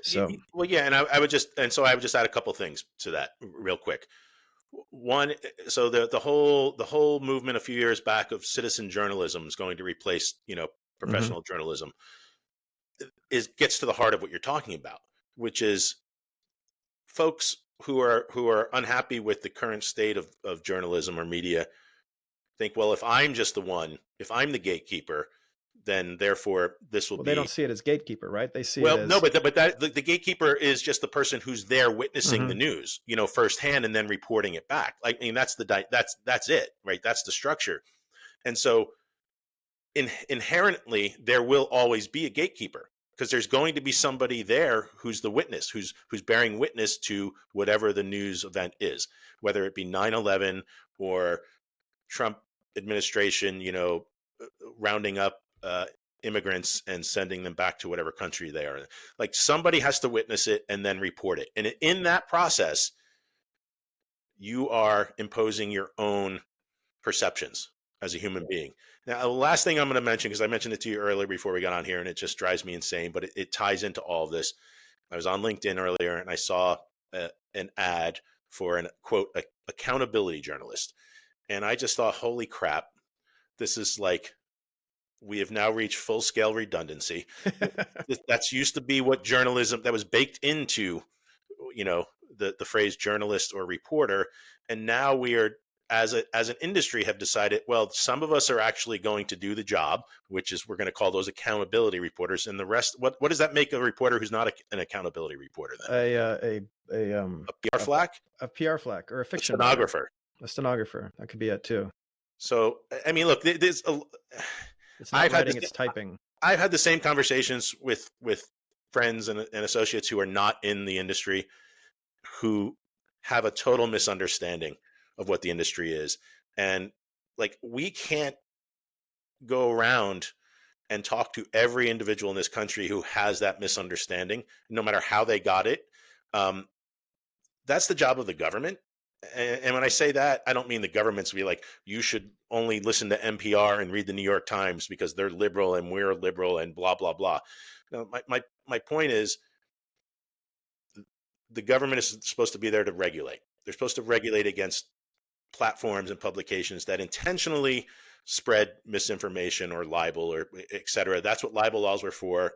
So, well, yeah, and I would just add a couple things to that real quick. One, so the whole movement a few years back of citizen journalism is going to replace mhm. professional journalism is gets to the heart of what you're talking about, which is folks who are unhappy with the current state of journalism or media think, well, if I'm the gatekeeper, then therefore this will Well, they don't be. see it as gatekeeper, right? They see it Well, no, as, but the gatekeeper is just the person who's there witnessing the mhm. news, firsthand, and then reporting it back. Like, I mean, that's it, right? That's the structure. And so, inherently, there will always be a gatekeeper because there's going to be somebody there who's the witness, who's bearing witness to whatever the news event is, whether it be 9/11 or Trump administration, rounding up immigrants and sending them back to whatever country they are in. Like, somebody has to witness it and then report it. And in that process, you are imposing your own perceptions as a human being. Now, the last thing I'm going to mention, because I mentioned it to you earlier before we got on here, and it just drives me insane, but it ties into all of this. I was on LinkedIn earlier and I saw an ad for an quote accountability journalist. And I just thought, holy crap, this is like we have now reached full scale redundancy. That's used to be what journalism that was baked into, you know, the phrase journalist or reporter. And now we are, as an industry, have decided, well, some of us are actually going to do the job, which is we're going to call those accountability reporters. And the rest, what does that make a reporter who's not an accountability reporter then? A A PR flack? a PR flack or a A fiction writer, stenographer? a stenographer. That could be it too. So, I mean, look, It's not I've had writing, this it's typing. I've had the same conversations with friends and associates who are not in the industry, who have a total misunderstanding of what the industry is. And like, we can't go around and talk to every individual in this country who has that misunderstanding, no matter how they got it. Um, that's the job of the government. And when I say that, I don't mean the government's be like, you should only listen to NPR and read the New York Times because they're liberal and we're liberal and blah, blah, blah. No, my point is, the government is supposed to be there to regulate. They're supposed to regulate against platforms and publications that intentionally spread misinformation or libel or et cetera. That's what libel laws were for.